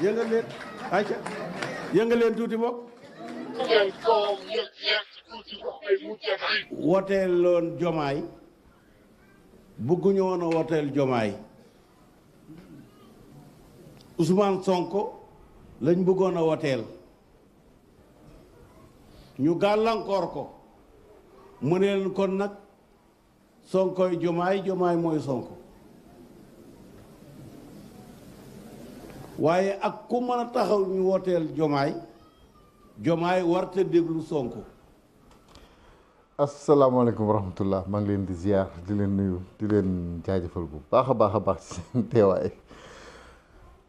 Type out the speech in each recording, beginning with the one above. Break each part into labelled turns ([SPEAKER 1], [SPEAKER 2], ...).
[SPEAKER 1] yëngal leen ayca yëngal leen tuuti bokk. woteel loon Jomaay bëgguñu woon a woteel Jomaay Ousmane Sonko lañ bëggoon a woteel ñu gàllankoor ko mu ne leen kon nag Sonkoy Jomaay Jomaay mooy Sonko waaye ak ku mën a taxaw ñu woteel Jomaay Jomaay warta déglu Sonko.
[SPEAKER 2] asalaamaaleykum wa rahmatullah maa ngi leen di ziar di leen nuyu di leen jaajëfal bu baax a baax ci seen teewaay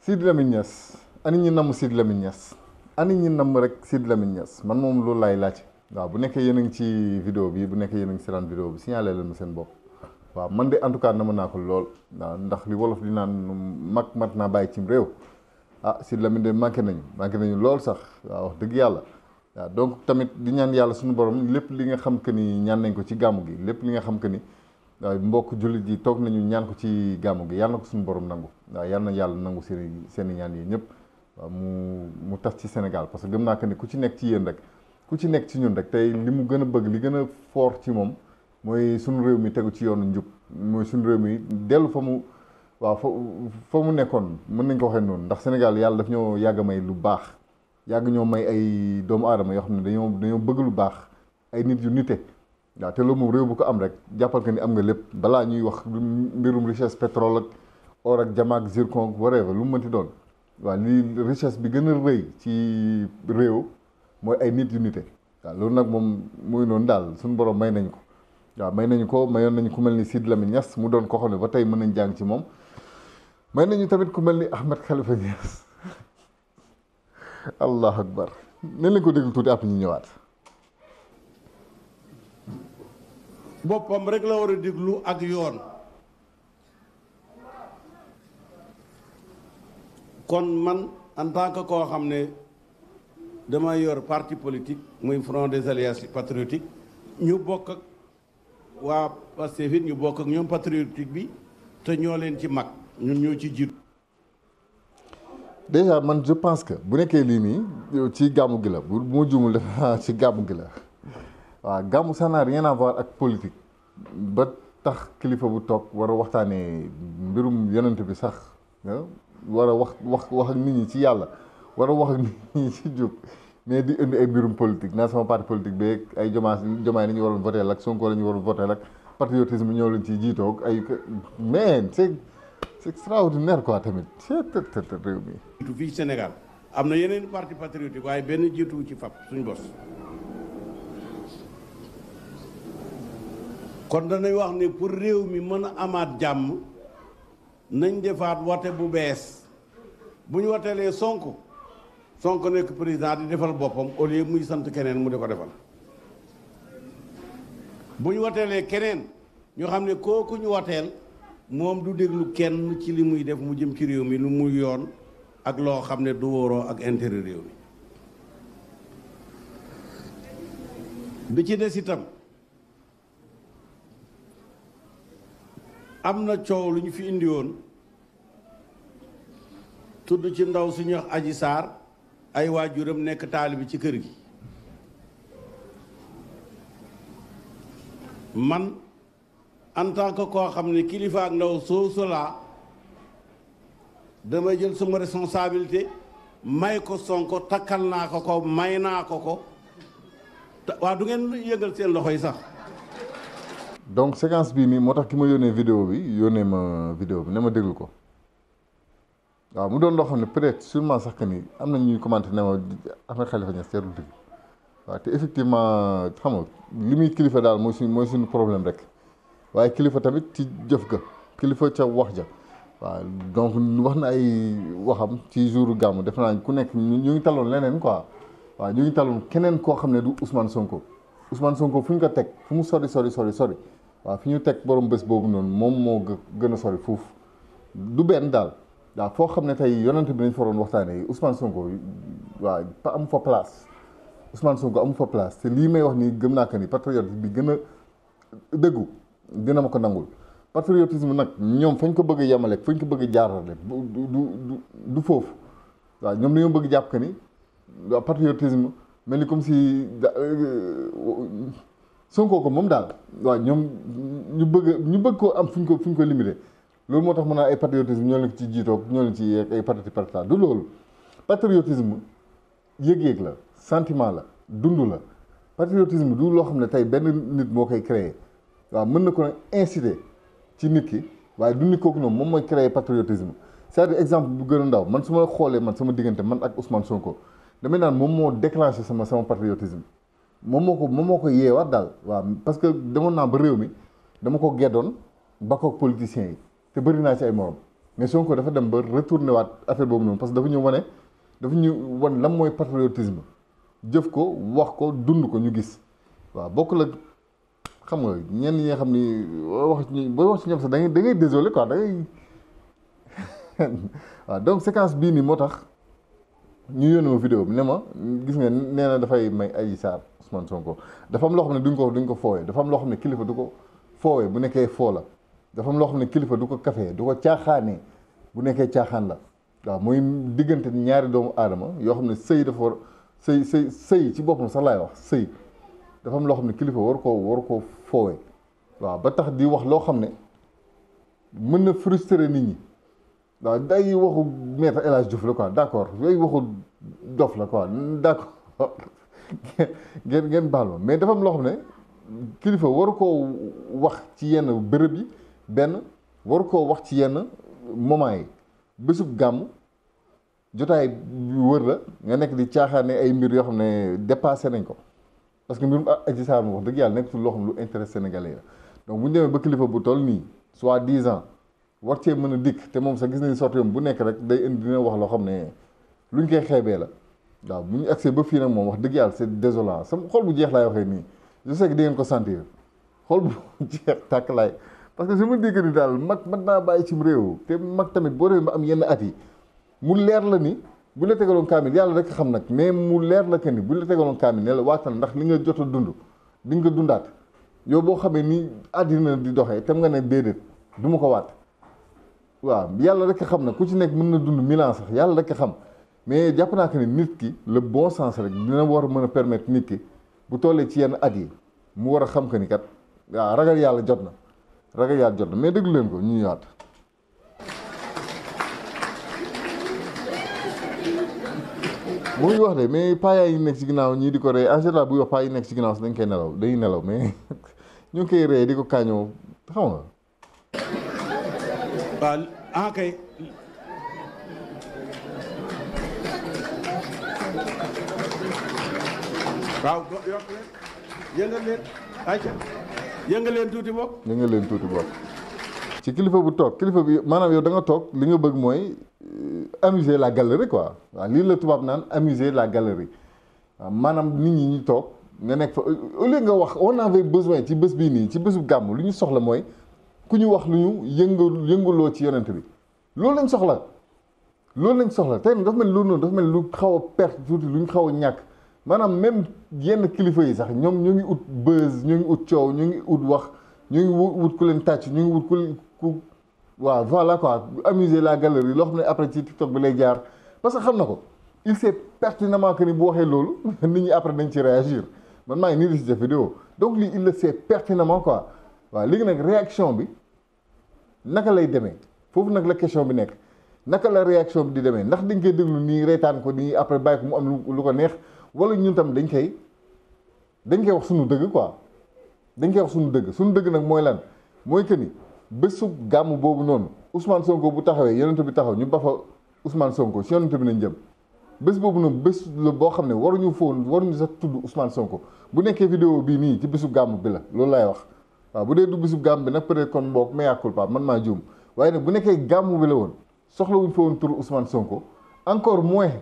[SPEAKER 2] Sidi Lamine Niass ani ñi namm Sidi Lamine Niass ani ñi namm rek Sidi Lamine Niass man moom loolu laay laaj waaw bu nekkee yéen a ngi ci vidéo bi bu nekkee yéen a ngi seetaan vidéo bi signalé leen ma seen bopp waaw man de en tout cas nama naa ko lool waaw ndax li wolof di naan mag mat naa bàyyi cim réew Sidi Lamine de manqué nañu lool sax waaw wax dëgg yàlla waaw donc tamit di ñaan yàlla suñu borom lépp li nga xam que ni ñaan nañ ko ci gàmmu gi lépp li nga xam que ni mbokk jullit yi toog nañu ñaan ko ci gàmmu gi yàlla na ko suñu borom nangu waaw yàlla na yàlla nangu seen i ñaan yi ñëpp waaw mu tas ci Sénégal parce que gëm naa que ni ku ci nekk ci yéen rek ku ci nekk ci ñun rek tey li mu gën a bëgg li gën a fort ci moom mooy suñu réew mi tegu ci yoonu njub mooy suñu réew mi dellu fa mu nekkoon mën nañ ko waxee noonu ndax Sénégal yàlla daf ñoo yàgg may lu baax yàgg ñoo may ay doomu aadama yoo xam ne dañoo bëgg lu baax ay nit yu nite waaw te loolu moom réew bu ko am rek jàppal que ni am nga lépp balaa ñuy wax mbirum richesse pétrole ak or ak jama ak zircon whatever lu mu mënti doon waaw lii richesse bi gën a rëy ci réew mooy ay nit yu nite waaw loolu nag moom muy noonu daal suñu borom may nañ ko waaw may nañu ko mayoon nañu ku mel ni Sidi Lamine Niass mu doon ko xam ne ba tey mën nañ jàng ci moom may nañu tamit ku mel ni Ahmed Khalifa Niass allah akbar nañ leen ko déglu tuuti après ñu ñëwaat.
[SPEAKER 1] boppam rek la war a déglu ak yoon kon man en tant que koo xam ne dama yor parti politique muy Front des Alliances Patriotiques ñu bokk ak waa Pastef it ñu bokk ak ñoom patriotique bi te ñoo leen ci mag ñun ñoo ci jiitu.
[SPEAKER 2] déjà man je pense que bu nekkee lii nii ci gàmmu gi la bu ma juumul dafa ci gàmmu gi la waaw gàmmu ça n'a rien à voir ak politique ba tax kilifa bu toog war a waxtaanee mbirum yonent bi sax war a wax ak nit ñi ci yàlla war a wax ak nit ñi ci jub mais di indi ay mbirum politique naa sama parti politique beeg ay jomaay ni ñu waroon voté ak Sonko la ñu waroon voté ak patriotisme ñoo leen ciy jiitoog ay mais c'est extraordinaire quoi tamit réew mi.
[SPEAKER 1] jiitu fii Sénégal am na yeneen parti patriotique waaye benn jiitu ci fab suñ bos kon danañ wax ne pour réew mi mën a amaat jàmm nañ defaat wote bu bees bu ñu woteelee Sonko nekk président di defal boppam au lieu muy sant keneen mu di ko defal bu ñu woteelee keneen ñu xam ne kooku ñu woteel moom du déglu kenn ci li muy def mu jëm ci réew mi lu muy yoon ak loo xam ne du wóoroo ak intérêt réew mi bi ci des itam am na coow lu ñu fi indi woon tudd ci ndaw suñu wax Adji Sarr ay waajuram nekk taalibe ci kër gi man en tant que koo xam ne kilifa ak ndaw soosu laa damay jël sama responsabilité may ko Sonko takkal naa ko may naa ko waaw du ngeen yëngal seen loxo yi sax.
[SPEAKER 2] donc séquence bii nii moo tax ki ma yónnee vidéo bi ne ma déglu ko waaw mu doon loo xam ne peut-être sûrement sax que ni am na ñuy commenté ne ma Ahmed Khalifa Niass seetlu dëgg waaw te effectivement xam nga li muy kilifa daal mooy suñu problème rek. waaye kilifa tamit ci jëf ga kilifa ca wax ja waaw donc wax na ay waxam ci jouru gàmmu def naa ku nekk ñu ngi taloon leneen quoi waaw ñu ngi taloon keneen koo xam ne du Ousmane Sonko fu ñu ko teg fu mu sori waaw fi ñu teg borom bés boobu noonu moom moo gën a sori foofu du benn daal waaw foo xam ne tey yonent bi nañ fa doon waxtaanee Ousmane Sonko waaw amu fa place Ousmane Sonko amu fa place te lii may wax nii gëm naa que ni patriote bi gën a dëggu dina ma ko nangul patriotisme nag ñoom fañ ko bëgg a yemale fañ ko bëgg a jaarale du foofu waaw ñoom dañoo bëgg jàpp que ni waaw patriotisme mel ni comme si Sonko ko moom daal waaw ñoom ñu bëgg koo am fu ñu ko limité loolu moo tax mën naa ay patriotisme ñoo leen ci jiitoog ñoo leen ci ay patati patata du loolu patriotisme yëg-yëg la sentiment la dund la patriotisme du loo xam ne tey benn nit moo koy créer waaw mën na ko inciter ci nit ki waaye du nit kooku noonu moom mooy créer patriotisme c'est-à-dire exemple bu gën a ndaw man su ma xoolee man sama diggante man ak Ousmane Sonko damay naan moom moo déclenché sama patriotisme moom moo ko yeewaat daal waaw parce que demoon naa ba réew mi dama ko geddoon ba ko politiciens yi te bëri naa ci ay morom mais Sonko dafa dem ba retourné waat affaire boobu noonu parce que dafa ñu wan lan mooy patriotisme jëf ko wax ko dund ko ñu gis waaw bokk la xam nga ñenn ñi nga xam ni booy wax ci ñoom sax da ngay désolé quoi da ngay waaw donc séquence bii nii moo tax ñu yónnee ma vidéo bi ne ma gis nga nee na dafay may Adji Sarr Ousmane Sonko dafa am loo xam ne duñ ko foowee dafa am loo xam ne kilifa du ko foowee bu nekkee foo la dafa am loo xam ne kilifa du ko kafee du ko caaxaanee bu nekkee caaxaan la waaw muy diggante ñaari doomu aadama yoo xam ne sëy dafa war sëy ci boppam sax laay wax sëy dafa am loo xam ne kilifa war koo foowee waaw ba tax di wax loo xam ne mën na frustrer nit ñi waaw day waxu maître El Hadj Diouf la quoi d'accord yooyu waxu dof la quoi d'accord ngeen baal ma mais dafa am loo xam ne kilifa waru koo wax ci yenn bërëb yi benn waru koo wax ci yenn moment yi bésub gàmm jotaay wër la nga nekk di caaxaane ay mbir yoo xam ne dépassé nañ ko parce que mbirum Adji Sarr wax dëgg yàlla nekk loo xam lu intérêt sénégalais la donc bu ñu demee ba kilifa bu toll nii soit 10 ans war cee mën a dikk te moom sax gis nañ sorti bu nekk rek day indi dina wax loo xam ne luñ koy xeebee la waaw bu ñu accès ba fii nag moom wax dëgg yàlla c'est désolant sama xol bu jeex laay waxee nii je sais que di ngeen ko sentir xol bu jeex tàkk laay parce que su ma dégg ni daal mag naa bàyyi cim réew te mag tamit boo demee ba am yenn at yi mu leer la ni bu la tegaloon kaamil yàlla rek xam nag mais mu leer la que ni bu la tegaloon kaamil ne la waatal ndax li nga jot a dund di nga dundaat yow boo xamee ni àddina di doxee tem nga ne déedéet du ma ko waat waaw yàlla rek xam na ku ci nekk mën na dund 1000 ans sax yàlla rek xam mais jàpp naa que ni nit ki le bon sens rek dina war a mën a permettre nit ki bu tollee ci yenn at yi mu war a xam que ni kat waaw ragal yàlla jot na mais déglu leen ko ñu ñëwaat. mu ngi wax de mais paa yi nekk ci ginnaaw ñii di ko rey en général buy wax paa yi nekk ci ginnaaw sax dañ koy nelaw dañuy nelaw mais ñu ngi koy rey di ko kaañoo xam nga.
[SPEAKER 1] waaw kay waaw yokk leen yëngal leen ayca yëngal leen tuuti bopp ci kilifa bu toog kilifa bi maanaam yow da nga toog li nga bëgg mooy amuser la galerie quoi waaw lii la tubaab naan amuser la galerie waaw maanaam nit ñi ñu toog nga nekk fa au lieu nga wax on avait besoin ci bés bii nii ci bésu gàmm lu ñu soxla mooy ku ñu wax lu ñu yëngaloo ci yonent bi loolu lañ soxla tey nag dafa mel loolu noonu dafa mel lu xaw a perte tuuti lu ñu xaw a ñàkk maanaam même yenn kilifa yi sax ñoom ñu ngi ut buzz ñu ngi ut coow ñu ngi ut wax ñu ngi wut ku leen tàcc ñu ngi wut ku waaw voilà quoi amuser la galerie loo xam ne après ci TikTok bi lay jaar parce que xam na ko il sait pertinemment que ni bu waxee loolu nit ñi après dañ ci réagir man maa ngi nii di si def vidéo donc lii il le sait pertinemment quoi waaw léegi nag réaction bi naka lay demee foofu nag la question bi nekk naka la réaction bi di demee ndax dañ koy déglu nii reetaan ko nii après bàyyi ko mu am lu ko neex wala ñun tam dañ koy wax suñu dëgg quoi dañ koy wax suñu dëgg nag mooy lan mooy que ni bésu gàmm boobu noonu Ousmane Sonko bu taxawee yonent bi taxaw ñu ba fa Ousmane Sonko si yonent bi nañ jëm bés boobu noonu bés la boo xam ne waruñu sax tudd Ousmane Sonko bu nekkee vidéo bii nii ci bésu gàmm bi la loolu laay wax waaw bu dee du bésu gàmm bi nag peut-être kon mboog mea culpa man maa juum waaye nag bu nekkee gàmm bi la woon soxlawuñ fa woon tur Ousmane Sonko encore moins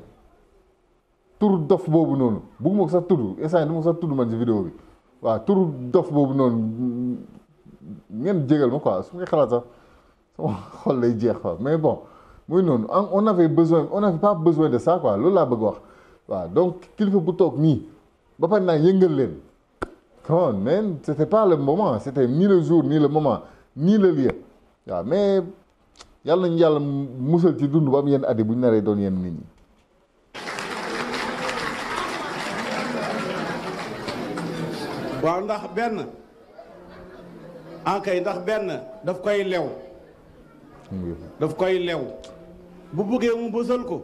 [SPEAKER 1] tur dof boobu noonu bugguma ko sax tudd instant du ma ko sax tudd man ci vidéo bi waaw tur dof boobu noonu ngeen jégal ma quoi su ma xalaat sax sama xol lay jeex quoi mais bon muy noonu on n'avait pas besoin de ça quoi loolu laa bëgg wax waaw donc kilifa bu toog nii ba pare naa yëngal leen come on man c'était pas le moment c'était ni le jour ni le moment ni le lieu waaw mais yàlla nañu yàlla musal ci dund ba am yenn at yi bu ñu naree doon yenn nit ñi waaw ndax benn ankay ndax benn daf koy lew bu bëggee mu bësal ko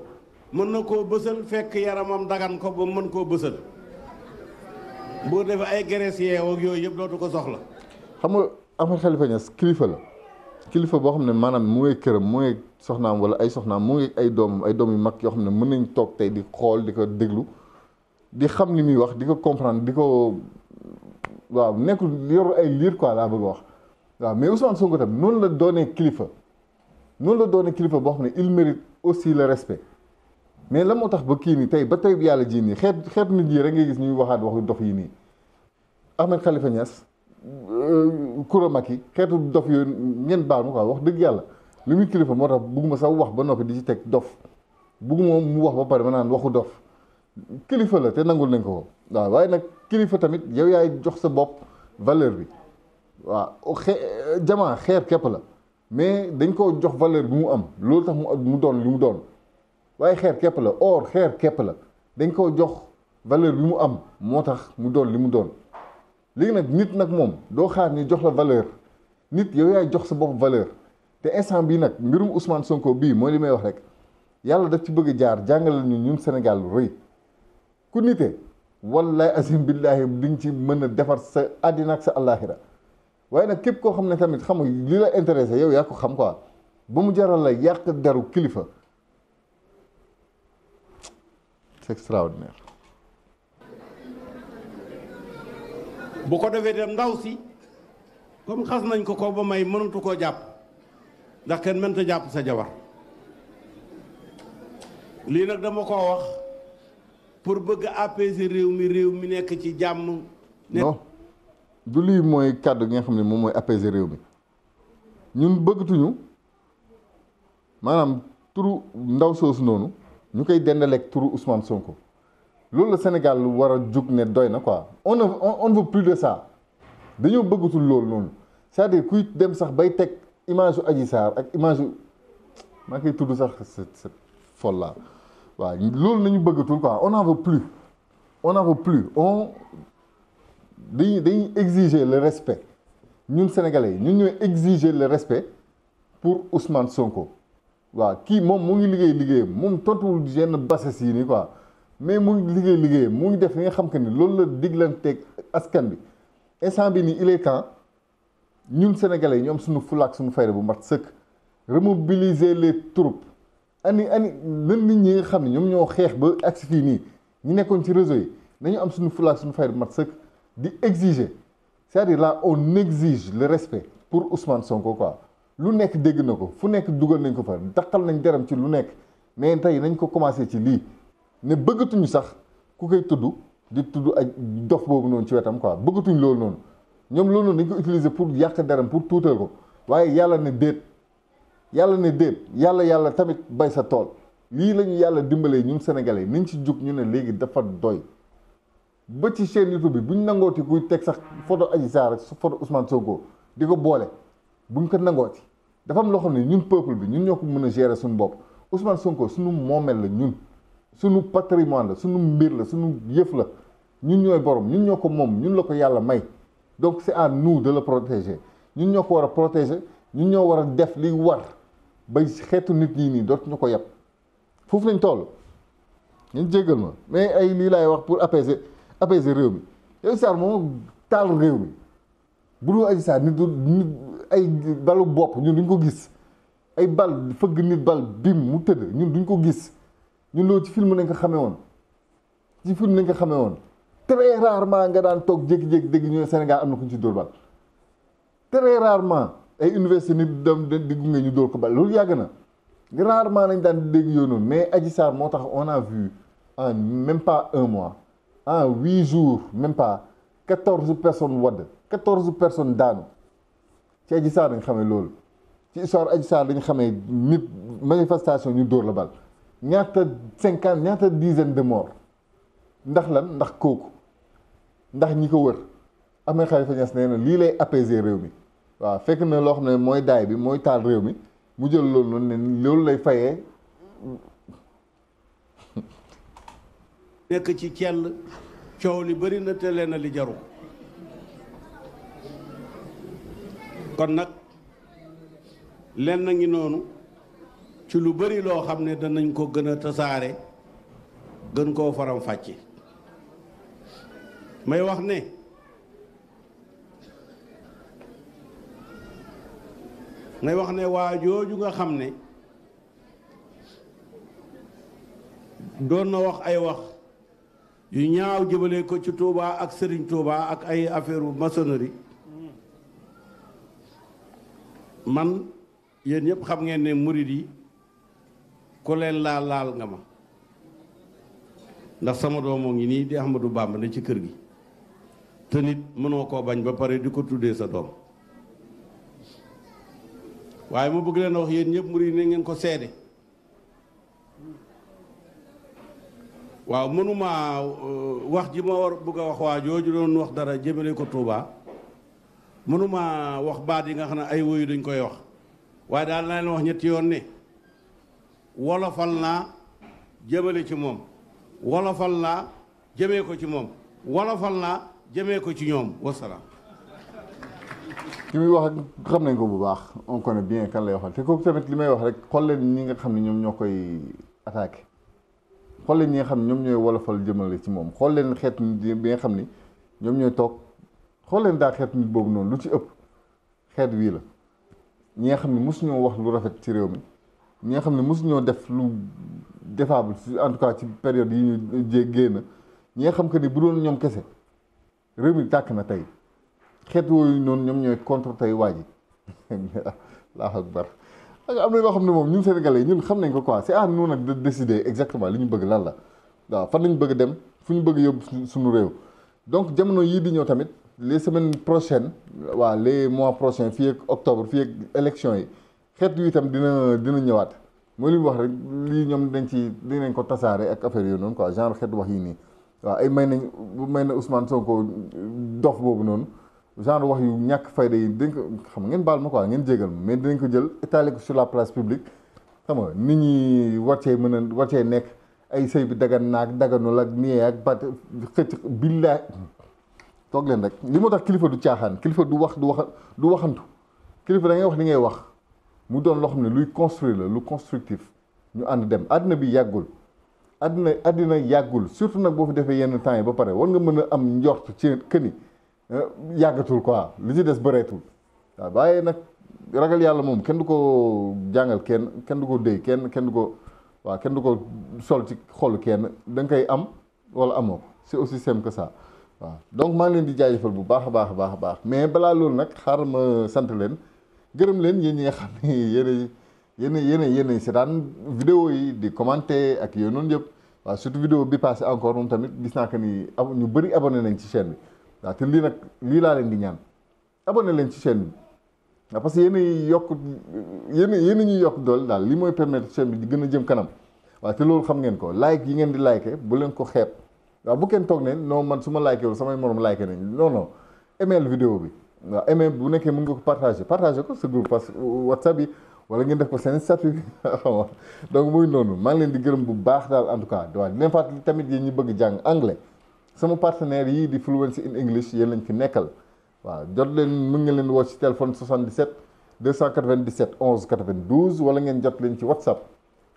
[SPEAKER 1] mën na koo bësal fekk yaramam dagan ko ba mën koo bësal boo defee ay graisse yeew ak yooyu yëpp dootu ko soxla.
[SPEAKER 2] xam nga Ahmed Khalifa Niass kilifa la kilifa boo xam ne maanaam mu ngi këram mu ngi soxnaam wala ay soxnaam mu ngi ay doom yu mag yoo xam ne mën nañ toog tey di xool di ko déglu di xam li muy wax di ko comprendre di ko waaw nekkul yoru ay liir quoi laa bëgg a wax waaw mais Ousmane Sonko tam noonu la doonee kilifa boo xam ne il mérite aussi le respect mais la moo tax ba kii nii tey ba tey yàlla ji nii xeet nit yi rek ngay gis ñuy waxaat waxu dof yi nii Ahmed Khalifa Niass Kouramaki xeetu dof yooyu ngeen baal ma quoi wax dëgg yàlla li muy kilifa moo tax bugguma sax wax ba noppi di ci teg dof bugguma mu wax ba pare ma naan waxu dof kilifa la te nangul nañ ko waaw waaye nag kilifa tamit yow yaay jox sa bopp valeur bi waaw jamaa xeer képp la mais dañ ko jox valeur bi mu am loolu tax mu doon li mu doon waaye xeer képp la or xeer képp la dañ ko jox valeur bi mu am moo tax mu doon li mu doon léegi nag nit nag moom doo xaar ni jox la valeur nit yow yaay jox sa bopp valeur te instant bii nag mbirum Ousmane Sonko bii mooy li may wax rek yàlla daf ci bëgg jaar jàngale ñu ñun Sénégal lu rëy ku nite wallahi azim billahi diñ ci mën a defar sa àddina ak sa àllaaxira waaye nag képp koo xam ne tamit xam nga li la intéressé yow yaa ko xam quoi ba mu jaral la yàq deru kilifa c'est extraordinaire.
[SPEAKER 1] bu ko defee dem ndaw si comme xas nañ ko ba may mënatu koo jàpp ndax kenn mënta jàpp sa jabar lii nag dama koo wax pour bëgg apaiser réew mi nekk ci jàmm.
[SPEAKER 2] non du lii mooy kàddu gi nga xam ne moom mooy apaiser réew mi ñun bëggatuñu maanaam turu ndaw soosu noonu ñu koy dendaleeg turu Ousmane Sonko loolu la Sénégal war a jug ne doy na quoi on ne veut plus de ça dañoo bëggatul loolu noonu c'est-à-dire kuy dem sax bay teg image u Adji Sarr ak image u maa koy tudd sax c'est folle là waaw loolu nañu bëggatul quoi on n'en veut plus dañuy exiger le respect ñun sénégalais yi ñun ñooy exiger le respect pour Ousmane Sonko waaw kii moom mu ngi liggéeyam moom tontuwul yenn bassesse yi nii quoi mais mu ngi liggéeyam mu ngi def li nga xam que ni loolu la diglanteeg askan bi instant bi nii il est temps ñun sénégalais yi ñu am suñu fulaak suñu fayda bu mat sëkk remobiliser les troupes lan nit ñi nga xam ne ñoom ñoo xeex ba agsi fii nii ñu nekkoon ci réseau yi nañu am suñu fulaak suñu fayda bu mat sëkk di exiger c'est-à-dire là on exige le respect pour Ousmane Sonko quoi lu nekk dégg na ko fu nekk dugal nañ ko fa daqal nañ deram ci lu nekk mais tey nañ ko commencé ci lii ne bëggatuñu sax ku koy tudd di tudd ay dof boobu noonu ci wetam quoi bëggatuñ loolu noonu ñoom loolu noonu dañ ko utiliser pour yàq deram pour tuutal ko waaye yàlla ne déet yàlla tamit bay sa tool lii la ñu yàlla dimbalee ñun sénégalais niñ ci jug ñu ne léegi dafa doy ba ci chaîne YouTube bi buñ nangooti kuy teg sax photo Adji Sarr ak photo Ousmane Sonko di ko boole buñ ko nangooti dafa am loo xam ne ñun peuple bi ñun ñoo ko mën a gérer suñu bopp Ousmane Sonko suñu moomeel la ñun suñu patrimoine la suñu mbir la suñu yëf la ñun ñooy borom ñun ñoo ko moom ñun la ko yàlla may donc c'est à nous de le protéger ñun ñoo ko war a protéger ñun ñoo war a def li war bay xeetu nit ñi nii dootuñu ko yeb foofu lañ toll ngeen jéggal ma mais ay lii laay wax pour apaiser réew mi Adji Sarr moom taal réew mi bu dul Adji Sarr nit ay balu bopp ñun duñ ko gis ay bal fëgg nit bal bim mu tëdd ñun duñ ko gis ñun loolu ci film lañ ko xamee woon très rarement nga daan toog jékki-jékki dégg ñu ne Sénégal am na ku ñu ci dóor bal très rarement ay université nit dem di gunge ñu dóor ko bal loolu yàgg na rarement nañ daan dégg yooyu noonu mais Adji Sarr moo tax on a vu en même pas un mois en 8 jours même pas 14 personnes wadd 14 personnes daanu ci Adji Sarr dañ xamee loolu ci histoire Adji Sarr dañ xamee nit manifestation ñu dóor la bal ñaata dizaine de morts ndax lan ndax kooku ndax ñi ko wër Ahmed Khalifa Niass nee na lii lay apaiser réew mi waaw fekk na loo xam ne mooy daay bi mooy taal réew mi mu jël loolu noonu ne loolu lay fayee
[SPEAKER 1] nekk ci cell coow li bëri na te leen li jaru kon nag lenn na ngi noonu ci lu bari loo xam ne danañ ko gën a tasaare gën koo faram fàcce may wax ne waa jooju nga xam ne doon na wax ay wax yu ñaaw jëmale ko ci Touba ak Serigne Touba ak ay affaire maçonnerie man yéen ñëpp xam ngeen ne murid yi ku leen laal nga ma ndax sama doomoo ngi nii di Ahmadou Bamba ne ci kër gi te nit mënoo koo bañ ba pare di ko tuddee sa doom waaye ma bëgg leen a wax yéen ñëpp murid yi ne ngeen ko seede waaw mënuma wax ji ma war bëgg a wax waa jooju doon wax dara jëmale ko Touba mënuma wax baat yi nga xam ne ay woyu dañ koy wax waaye daal na leen wax ñetti yoon ne wolofal naa jëmale ci moom wolofal naa jëmee ko ci moom wolofal naa jëmee ko ci ñoom wasalaam.
[SPEAKER 2] ki muy wax xam nañ ko bu baax on connaît bien kan lay waxal te kooku tamit li may wax rek xool leen ñi nga xam ne ñoom ñoo koy attaqué xool leen ñi nga xam ne ñoom ñooy wolofal jëmale ci moom xool leen xeetu nit bi nga xam ni ñoom ñooy toog xool leen daal xeetu nit boobu noonu lu ci ëpp xeet wii la ñi nga xam ne mosuñoo wax lu rafet ci réew mi ñi nga xam ne mosuñoo def lu défable en tout cas ci période yi ñu génn ñi nga xam que ni bu doon ñoom kese réew mi tàkk na tey xeet wooyu noonu ñoom ñooy contre tey waa ji Allahu akbar am na loo xam ne moom ñun Sénégalais ñun xam nañ ko quoi c'est à nous nag de décider exactement li ñu bëgg lan la waaw fan lañu bëgg dem fu ñu bëgg yóbbu suñu réew donc jamono yii di ñëw tamit les semaines prochaines waaw les mois prochains fii ak octobre fii ak élection yi xeet yu itam dina ñëwaat mooy li mu wax rek lii ñoom dinañ ko tasaare ak affaire yooyu noonu quoi genre xeet wax yi nii waaw ay may na Ousmane Sonko dof boobu noonu genre wax yu ñàkk fayda yi dañ ko xam ngeen baal ma quoi ngeen jégal ma mais dinañ ko jël étaler ko sur la place publique xam nga nit ñi war cee nekk ay sëy bi dagan naag daganul ak nii ak bat xëcc billaay toog leen rek li moo tax kilifa du caaxaan kilifa du waxantu kilifa da ngay wax li ngay wax mu doon loo xam ne luy construire la lu constructif ñu ànd dem àddina bi yàggul àddina yàggul surtout nag boo fi defee yenn temps yi ba pare war nga mën a am njort ci këni yàggatul quoi li ci des bëreetul waaw waaye nag ragal yàlla moom kenn du ko jàngal kenn du ko déy kenn du ko sol ci xolu kenn da nga koy am wala amoo c'est aussi simple que ça waaw donc maa ngi leen di jaajëfal bu baax a baax mais balaa loolu nag xaaral ma sant leen gërëm leen yéen ñi nga xam ne yéen seetaan vidéo yi di commenter ak yooyu noonu yëpp waaw surtout vidéo bi passé encore moom tamit gis naa que ni ñu bëri abonné nañ ci chaîne bi waaw te lii laa leen di ñaan abonné leen ci chaîne bi waaw parce que yéen ñuy yokk dool daal li mooy permettre chaîne bi di gën a jëm kanam waaw te loolu xam ngeen ko like yi ngeen di like bu leen ko xeeb waaw bu kenn toog ne non man su ma like wul samay morom like nañ non email vidéo bi waaw email bu nekkee mën nga ko partager ko sa groupe parce que WhatsApp yi wala ngeen def ko seen statut xam nga donc muy noonu maa ngi leen di gërëm bu baax daal en tout cas waaw di leen fàttali tamit yéen ñi bëgg jàng anglais sama partenaire yii di Fluency in English yéen lañ fi nekkal waaw jot leen mën nga leen woo ci téléphone 77 297 11 92 wala ngeen jot leen ci WhatsApp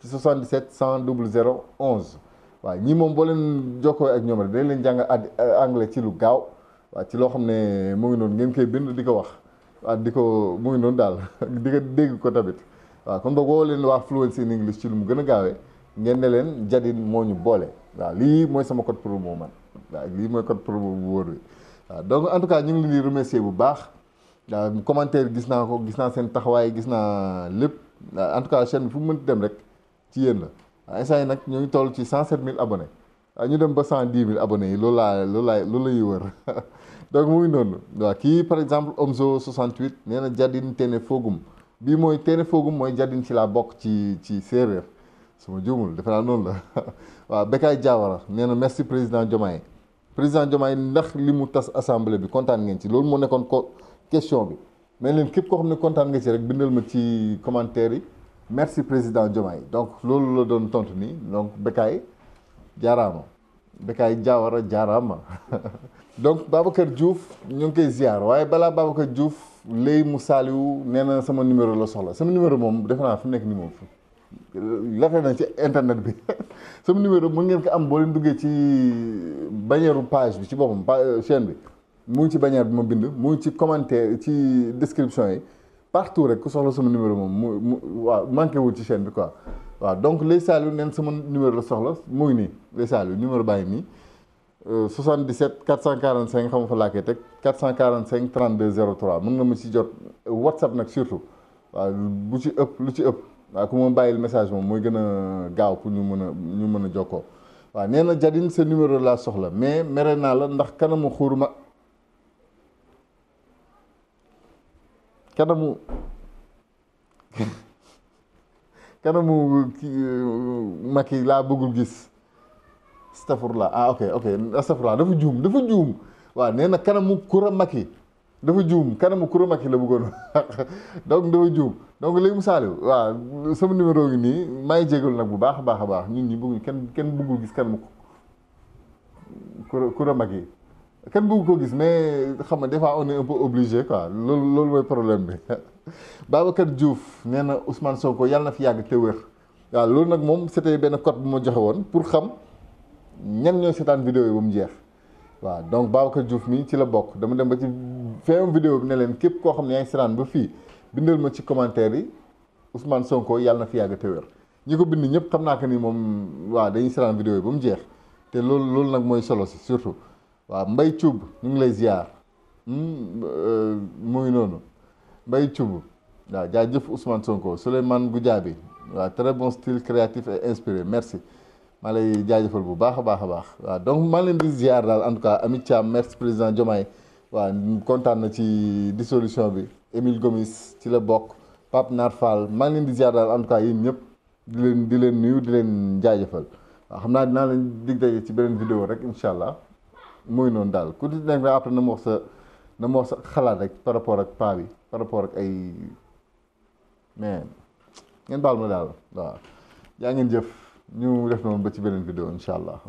[SPEAKER 2] ci 77 100 00 11 waaw ñii moom boo leen jokkoo ak ñoom rek dañ leen jàng anglais ci lu gaaw waaw ci loo xam ne mu ngi noonu ngeen koy bind di ko wax waaw di ko mu ngi noonu daal di ko dégg ko tamit waaw kon boog woo leen waa Fluency in English ci lu mu gën a gaawee ngeen ne leen Jadine moo ñu boole waaw lii mooy sama code promo man waaw lii mooy code promo bu wóor bi waaw donc en tout cas ñu ngi leen di remercier bu baax waaw commentaire gis naa seen taxawaay gis naa lépp waaw en tout cas chaîne bi fu mu mënti dem rek ci yéen la waaw instant yi nag ñoo ngi toll ci 107000 abonnés waaw ñu dem ba 110000 abonnés yi loolu la ñuy wër donc mu ngi noonu waaw kii par exemple Omzo 68 nee na Jadine Tene Fogum bii mooy Tene Fogum mooy Jadine ci laa bokk ci séeréer su ma juumul defe naa noonu la waaw Bekay Diawara nee na merci président Diomaye ndax li mu tas assemblée bi kontaan ngeen ci loolu moo nekkoon ko question bi mais leen képp koo xam ne kontaan nga ci rek bindal ma ci commentaire yi merci président Diomaye donc loolu la doon tontu nii donc Bekay jaaraama Bekay Diawara jaaraama donc Babacar Diouf ñu ngi koy ziar waaye balaa Babacar Diouf léegi mu saaliwu nee na sama numéro la soxla sama numéro moom defe naa fi mu nekk nii moom lafe na ci internet bi sama numéro mën ngeen ko am boo leen duggee ci bannière page bi ci boppam chaîne bi mu ngi ci bannière bi ma bind mu ngi ci commentaire ci description yi partout rek ku soxla sama numéro moom mu waaw manqué wul ci chaîne bi quoi waaw donc léegi saaliwu neen sama numéro la soxla mu ngi nii léegi saaliwu numéro baa ngi nii 77 445 xam nga fa laa koy teg 445 32 03 mën nga ma ci jot WhatsApp nag surtout waaw bu ci ëpp lu ci ëpp waaw ku ma bàyyil message moom mooy gën a gaaw pour ñu mën a jokkoo waaw nee na Jadine sa numéro laa soxla mais mere naa la ndax kanamu xuruma kanamu Macky laa bëggul gis astafurlah ok astafurlah dafa juum waaw nee na kanamu Coura Macky dafa juum kanamu Coura Macky la bëggoon donc dafa juum donc léegi mu saaliw waaw sama numéro ngi nii maa ngi jégalu nag bu baax a baax ñun ñi bëgguñ kenn bëggul gis kanamu Coura Macky kenn bëgg ko gis mais xam nga des fois on est un peu obligé quoi loolu mooy problème bi Babacar Diouf nee na Ousmane Sonko yàlla na fi yàgg te wér waaw loolu nag moom c'était benn code bu ma joxe woon pour xam ñan ñooy seetaan vidéo yi ba mu jeex waaw donc Babacar Diouf mi ci la bokk dama dem ba ci fin vidéo bi ne leen képp koo xam ne yaa ngi seetaan ba fii bindal ma ci commentaire yi Ousmane Sonko yàlla na fi yàgg te wér ñi ko bind ñëpp xam naa que ni moom waaw dañuy seetaan vidéo yi ba mu jeex te loolu nag mooy solo si surtout waaw Mbaye Thioub ñu ngi lay ziar muy noonu Mbaye Thioub waaw jaajëf Ousmane Sonko Souleymane Goudiaby waaw très bon style créatif et inspiré merci maa lay jaajëfal bu baax a baax waaw donc maa leen di ziar daal en tout cas Ami Thiam merci président Diomaye waaw kontaan na ci dissolution bi Émile Gomis ci la bokk Pape Nar Fall maa ngi leen di ziar daal en tout cas yéen ñëpp di leen nuyu di leen jaajëfal waaw xam naa dinaa leen dig daje ci beneen vidéo rek incha allah mooy noonu daal ku di nekk rek après na ma wax sa xalaat rek par rapport ak paa bi par rapport ak ay mais ngeen baal ma daal waaw yaa ngeen jëf ñu def noonu ba ci beneen vidéo incha allah.